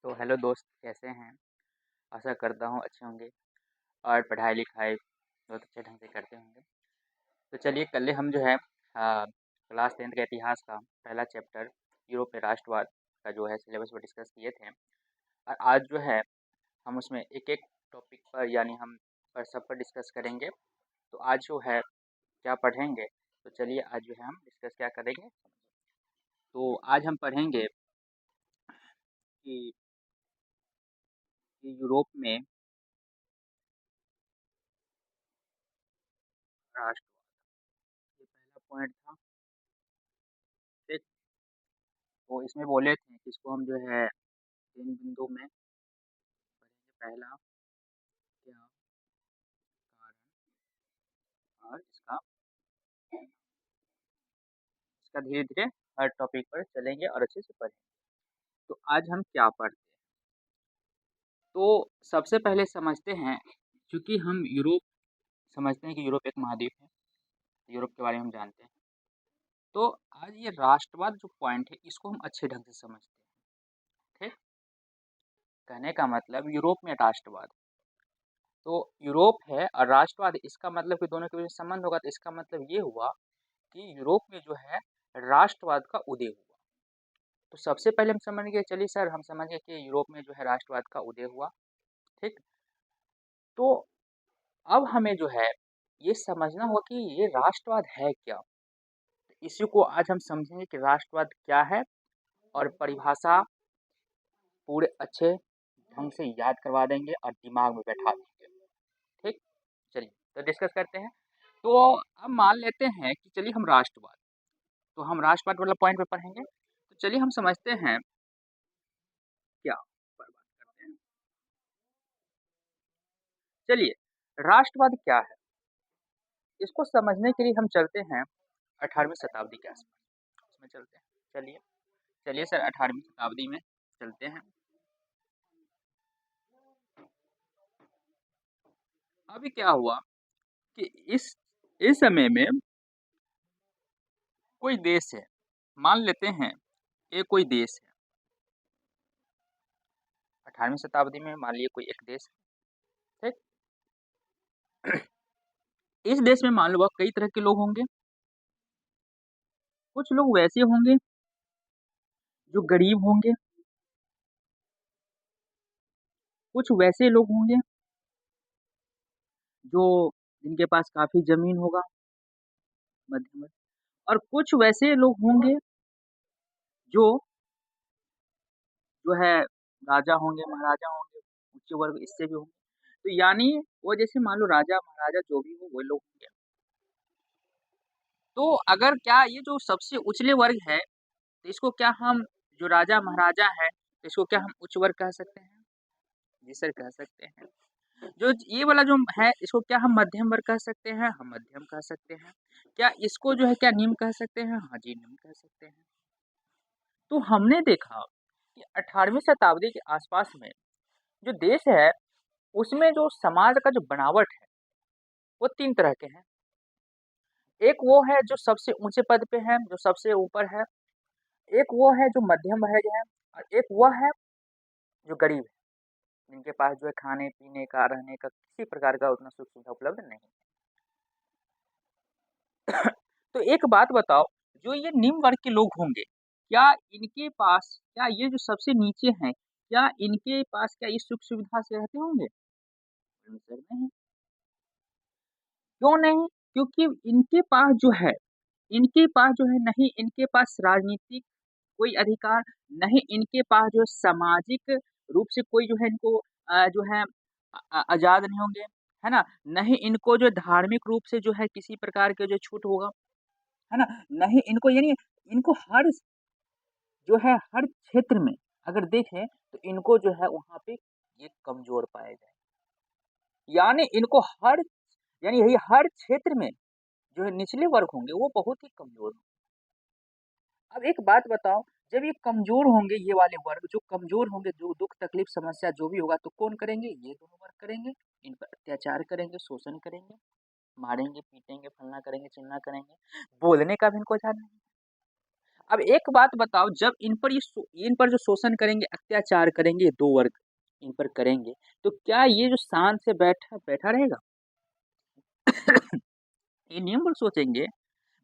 तो हेलो दोस्त, कैसे हैं? आशा करता हूँ अच्छे होंगे और पढ़ाई-लिखाई बहुत अच्छे ढंग से करते होंगे। तो चलिए कल हम जो है क्लास 10th का इतिहास का पहला चैप्टर यूरोप में राष्ट्रवाद का जो है सिलेबस वो डिस्कस किए थे। और आज जो है हम उसमें एक-एक टॉपिक पर यानी हम पर सब पर डिस्कस करेंगे। तो आज जो है क्या पढ़ेंगे? तो चलिए आज जो है हम डिस्कस क्या करेंगे? तो आज हम पढ़ेंगे कि यूरोप में राष्ट्रवाद, ये पहला पॉइंट था। ठीक। तो इसमें बोले थे कि इसको हम जो है 3 बिंदु में पढ़ेंगे। पहला क्या कारण और इसका धीरे-धीरे हर टॉपिक पर चलेंगे और अच्छे से पढ़ेंगे। तो आज हम क्या पढ़ते हैं? तो सबसे पहले समझते हैं, चूँकि हम यूरोप समझते हैं कि यूरोप एक महाद्वीप है, यूरोप के बारे में हम जानते हैं। तो आज ये राष्ट्रवाद जो पॉइंट है इसको हम अच्छे ढंग से समझते हैं। ठीक? कहने का मतलब यूरोप में राष्ट्रवाद, तो यूरोप है और राष्ट्रवाद इसका मतलब कि दोनों के बीच संबंध होगा, तो इसका मतलब ये हुआ कि यूरोप में जो है राष्ट्रवाद का उदय हुआ। तो सबसे पहले हम समझ गए, चलिए सर हम समझ गए कि यूरोप में जो है राष्ट्रवाद का उदय हुआ। ठीक। तो अब हमें जो है ये समझना होगा कि ये राष्ट्रवाद है क्या। इसी को आज हम समझेंगे कि राष्ट्रवाद क्या है और परिभाषा पूरे अच्छे ढंग से याद करवा देंगे और दिमाग में बैठा देंगे। ठीक। चलिए तो डिस्कस करते हैं। तो अब मान लेते हैं कि चलिए हम राष्ट्रवाद, तो हम राष्ट्रवाद वाला पॉइंट पे पढ़ेंगे। तो चलिए हम समझते हैं क्या पर बात करते हैं। चलिए राष्ट्रवाद क्या है, इसको समझने के लिए हम चलते हैं 18वीं शताब्दी के आसपास, उसमें चलते हैं। चलिए चलिए सर 18वीं शताब्दी में चलते हैं। अभी क्या हुआ कि इस समय में कोई देश है, मान लेते हैं ये कोई देश है। 18वीं शताब्दी में मान लिए कोई एक देश है। ठीक। इस देश में मान लो कई तरह के लोग होंगे। कुछ लोग वैसे होंगे जो गरीब होंगे, कुछ वैसे लोग होंगे जो जिनके पास काफ़ी ज़मीन होगा, मध्यम वर्ग, और कुछ वैसे लोग होंगे जो जो है राजा होंगे, महाराजा होंगे, उच्च वर्ग इससे भी होंगे। तो यानी वो जैसे मान लो राजा, महाराजा जो भी हो वो लोग होंगे। तो अगर क्या ये जो सबसे उछले वर्ग है, तो इसको क्या हम जो राजा, महाराजा है, तो इसको क्या हम उच्च वर्ग कह सकते हैं? जी सर कह सकते हैं। जो ये वाला जो है इसको क्या हम मध्यम वर्ग कह सकते हैं? हम मध्यम कह सकते हैं। क्या इसको जो है क्या निम्न कह सकते हैं? हाँ जी, निम्न कह सकते हैं। तो हमने देखा कि 18वीं शताब्दी के आसपास में जो देश है, उसमें जो समाज का जो बनावट है, वो 3 तरह के हैं। एक वो है जो सबसे ऊँचे पद पे है, जो सबसे ऊपर है। एक वो है जो मध्यम वर्ग है और एक वो है जो गरीब है, जिनके पास जो है खाने-पीने का, रहने का किसी प्रकार का उतना सुख-सुविधा उपलब्ध नहीं है। तो एक बात बताओ, जो ये निम्न वर्ग के लोग होंगे, क्या इनके पास क्या ये जो सबसे नीचे हैं, क्या इनके पास क्या ये सुख-सुविधा से रहते होंगे? सर नहीं। क्यों नहीं? क्योंकि इनके पास जो है नहीं इनके पास राजनीतिक कोई अधिकार, नहीं इनके पास जो सामाजिक रूप से कोई जो है इनको जो है आज़ाद नहीं होंगे, है ना? नहीं इनको जो धार्मिक रूप से जो है किसी प्रकार के जो छूट होगा, है ना? नहीं इनको यानी इनको हर जो है हर क्षेत्र में अगर देखें तो इनको जो है वहाँ पे ये कमज़ोर पाए जाएँगे। यानी इनको यानी यही हर क्षेत्र में जो है निचले वर्ग होंगे वो बहुत ही कमज़ोर होंगे। अब एक बात बताओ, जब ये कमज़ोर होंगे ये वाले वर्ग जो कमज़ोर होंगे, जो दुःख तकलीफ़ समस्या जो भी होगा तो कौन करेंगे? ये दोनों वर्ग करेंगे। इन पर अत्याचार करेंगे, शोषण करेंगे, मारेंगे, पीटेंगे, फलना करेंगे, चिल्ना करेंगे। बोलने का भी इनको अधिकार नहीं। अब एक बात बताओ, जब इन पर जो शोषण करेंगे, अत्याचार करेंगे, 2 वर्ग इन पर करेंगे, तो क्या ये जो शान से बैठा बैठा रहेगा? ये नियम पर सोचेंगे,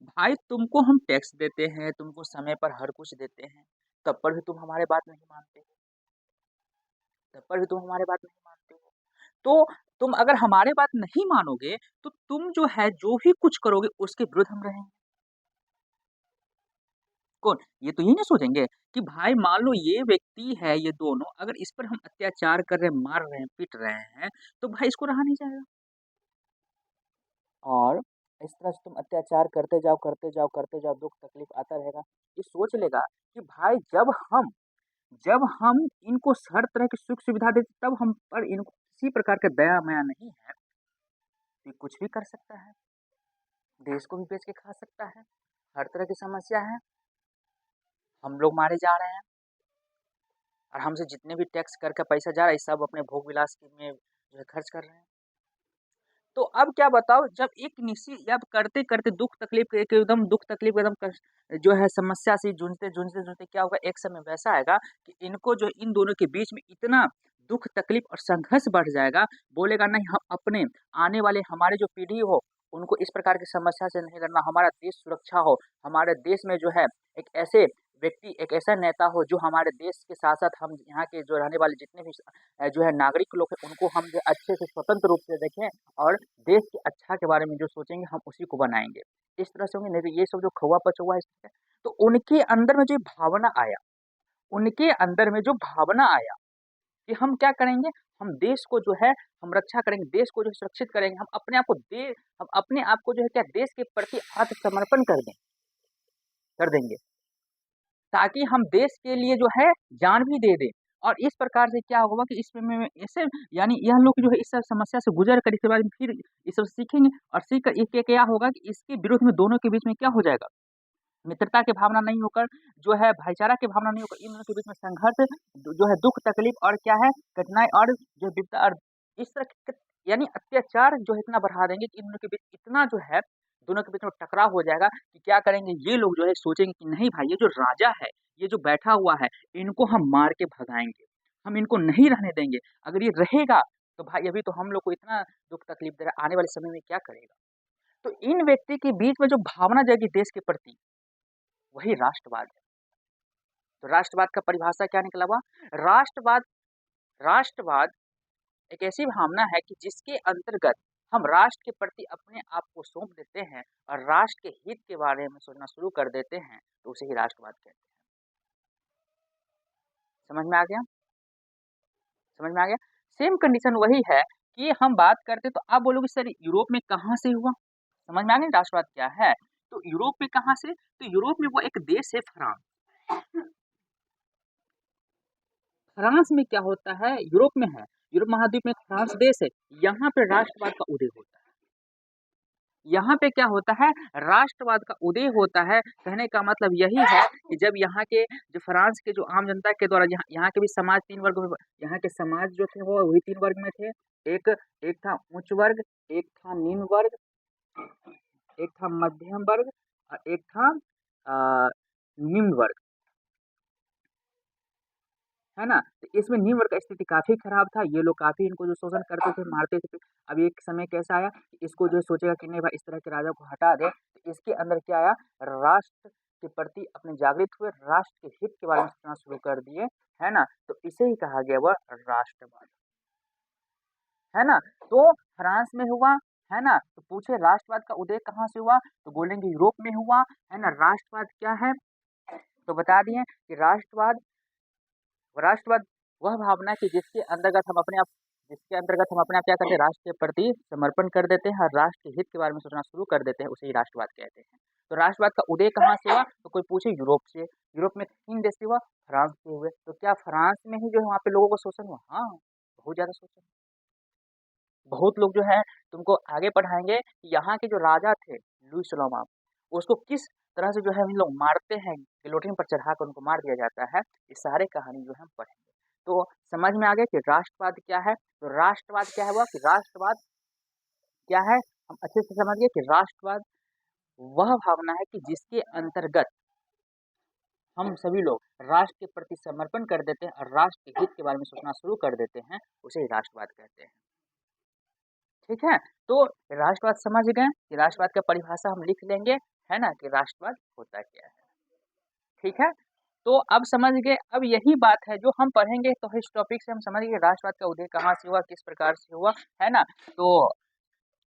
भाई तुमको हम टैक्स देते हैं, तुमको समय पर हर कुछ देते हैं, तब पर भी तुम हमारे बात नहीं मानते हो, तब पर भी तुम हमारे बात नहीं मानते हो। तो तुम अगर हमारे बात नहीं मानोगे, तो तुम जो है, जो भी कुछ करोगे उसके विरुद्ध हम रहेंगे। कौन? ये तो यही ना सोचेंगे कि भाई मान लो ये व्यक्ति है, ये दोनों अगर इस पर हम अत्याचार कर रहे हैं, मार रहे हैं, पीट रहे हैं, तो भाई इसको रहा नहीं जाएगा। और इस तरह से तुम अत्याचार करते जाओ, करते जाओ, करते जाओ, दुःख तकलीफ आता रहेगा। ये सोच लेगा कि भाई जब हम इनको हर तरह की सुख-सुविधा देते तब हम पर इनको किसी प्रकार का दया-माया नहीं है, ये कुछ भी कर सकता है, देश को भी बेच के खा सकता है, हर तरह की समस्या है, हम लोग मारे जा रहे हैं और हमसे जितने भी टैक्स कर का पैसा जा रहा है, सब अपने भोग-विलास में जो है खर्च कर रहे हैं। तो अब क्या बताओ, जब एक अब करते-करते दुःख तकलीफ के एकदम दुःख तकलीफ एकदम जो है समस्या से जूझते क्या होगा, एक समय वैसा आएगा कि इनको जो इन दोनों के बीच में इतना दुःख तकलीफ और संघर्ष बढ़ जाएगा, बोलेगा नहीं हम अपने आने वाले हमारे जो पीढ़ी हो, उनको इस प्रकार की समस्या से नहीं लड़ना, हमारा देश सुरक्षा हो, हमारे देश में जो है एक ऐसे व्यक्ति, एक ऐसा नेता हो जो हमारे देश के साथ-साथ हम यहाँ के जो रहने वाले जितने भी जो है नागरिक लोग हैं, उनको हम जो अच्छे से स्वतंत्र रूप से देखें और देश की अच्छा के बारे में जो सोचेंगे हम उसी को बनाएँगे। इस तरह से होंगे, नहीं तो ये सब जो खौआ-पचौआ है, तो उनके अंदर में जो भावना आया, उनके अंदर में जो भावना आया कि हम क्या करेंगे, हम देश को जो है हम रक्षा करेंगे, देश को जो है सुरक्षित करेंगे, हम अपने आप को जो है क्या देश के प्रति आत्मसमर्पण कर देंगे, ताकि हम देश के लिए जो है जान भी दे दें। और इस प्रकार से क्या होगा कि इसमें में ऐसे यानी यह लोग जो है इस सब समस्या से गुज़र कर इसके बाद में फिर ये सब सीखेंगे और सीख कर इसके क्या होगा कि इसके विरोध में दोनों के बीच में क्या हो जाएगा, मित्रता की भावना नहीं होकर जो है भाईचारा की भावना नहीं होकर इन दोनों के बीच में संघर्ष जो है दुःख तकलीफ और क्या है कठिनाई और जो विपदा और इस तरह के यानी अत्याचार जो है इतना बढ़ा देंगे कि इन दोनों के बीच इतना जो है दोनों के बीच में टकराव हो जाएगा कि क्या करेंगे ये लोग जो है सोचेंगे कि नहीं भाई ये जो राजा है, ये जो बैठा हुआ है, इनको हम मार के भगाएँगे। हम इनको नहीं रहने देंगे। अगर ये रहेगा तो भाई अभी तो हम लोग को इतना दुःख तकलीफ दे रहा है, आने वाले समय में क्या करेगा? तो इन व्यक्ति के बीच में जो भावना जाएगी देश के प्रति, वही राष्ट्रवाद है। तो राष्ट्रवाद का परिभाषा क्या निकला हुआ? राष्ट्रवाद राष्ट्रवाद एक ऐसी भावना है कि जिसके अंतर्गत हम राष्ट्र के प्रति अपने आप को सौंप देते हैं और राष्ट्र के हित के बारे में सोचना शुरू कर देते हैं, तो उसे ही राष्ट्रवाद कहते हैं। समझ में आ गया? समझ में आ गया? सेम कंडीशन वही है कि हम बात करते तो आप बोलोगे सर यूरोप में कहाँ से हुआ? समझ में आ गया राष्ट्रवाद क्या है? तो यूरोप में कहाँ से? तो यूरोप में वो एक देश है फ्रांस। फ्रांस में क्या होता है, यूरोप में है, यूरोप महाद्वीप में फ्रांस देश है, यहाँ पे राष्ट्रवाद का उदय होता है। यहाँ पे क्या होता है, राष्ट्रवाद का उदय होता है, कहने का मतलब यही है कि जब यहाँ के जो फ्रांस के जो आम जनता के द्वारा यहाँ यहाँ के भी समाज 3 वर्ग में यहाँ के समाज जो थे वो वही 3 वर्ग में थे। एक एक था उच्च वर्ग, एक था निम्न वर्ग, एक था मध्यम वर्ग और एक था निम्न वर्ग। है ना? तो इसमें निम्न वर्ग का स्थिति काफ़ी खराब था, ये लोग काफ़ी इनको जो शोषण करते थे, मारते थे। अब एक समय कैसा आया कि इसको जो है सोचेगा कि नहीं भाई इस तरह के राजा को हटा दें, तो इसके अंदर क्या आया, राष्ट्र के प्रति अपने जागृत हुए, राष्ट्र के हित के बारे में सोचना शुरू कर दिए, है ना? तो इसे ही कहा गया वह राष्ट्रवाद, है ना? तो फ्रांस में हुआ, है ना? तो पूछे राष्ट्रवाद का उदय कहाँ से हुआ? तो बोलेंगे यूरोप में हुआ, है ना? राष्ट्रवाद क्या है? तो बता दिए कि राष्ट्रवाद वह भावना है कि जिसके अंतर्गत हम अपने आप क्या करते हैं, राष्ट्र के प्रति समर्पण कर देते हैं और राष्ट्र के हित के बारे में सोचना शुरू कर देते हैं, उसे ही राष्ट्रवाद कहते हैं। तो राष्ट्रवाद का उदय कहाँ से हुआ? तो कोई पूछे यूरोप से। यूरोप में 3 देश से हुआ, फ्रांस से हुए। तो क्या फ्रांस में ही जो है वहाँ पे लोगों को शोषण हुआ? हाँ, बहुत ज़्यादा शोषण। बहुत लोग जो है तुमको आगे पढ़ाएँगे कि यहाँ के जो राजा थे, लुई सलोमा, उसको किस तरह से जो है हम लोग मारते हैं, गिलोटिन पर चढ़ाकर उनको मार दिया जाता है। ये सारे कहानी जो है हम पढ़ेंगे। तो समझ में आ गया कि राष्ट्रवाद क्या है? तो राष्ट्रवाद क्या है, वह कि राष्ट्रवाद क्या है? हम अच्छे से समझ गए कि राष्ट्रवाद वह भावना है कि जिसके अंतर्गत हम सभी लोग राष्ट्र के प्रति समर्पण कर देते हैं और राष्ट्र के हित के बारे में सोचना शुरू कर देते हैं, उसे ही राष्ट्रवाद कहते हैं। ठीक है? तो राष्ट्रवाद समझ गए कि राष्ट्रवाद का परिभाषा हम लिख लेंगे, है ना? कि राष्ट्रवाद होता क्या है। ठीक है? तो अब समझ गए, अब यही बात है जो हम पढ़ेंगे तो इस टॉपिक से हम समझ गए राष्ट्रवाद का उदय कहाँ से हुआ, किस प्रकार से हुआ, है ना? तो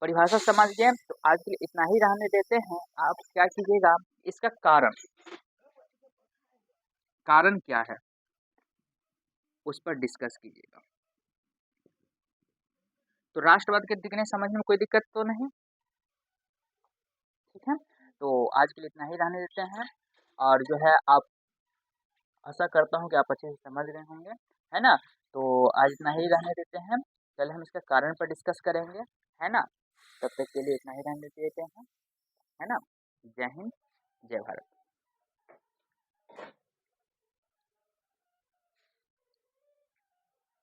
परिभाषा समझ गए, तो आज के लिए इतना ही रहने देते हैं। आप क्या कीजिएगा, इसका कारण क्या है, उस पर डिस्कस कीजिएगा। तो राष्ट्रवाद के दिखने समझने में कोई दिक्कत तो नहीं? ठीक है? तो आज के लिए इतना ही रहने देते हैं और जो है आप आशा करता हूँ कि आप अच्छे से समझ रहे होंगे, है ना? तो आज इतना ही रहने देते हैं, कल हम इसका कारण पर डिस्कस करेंगे, है ना? तब तक के लिए इतना ही रहने देते हैं, है ना? जय हिंद, जय भारत।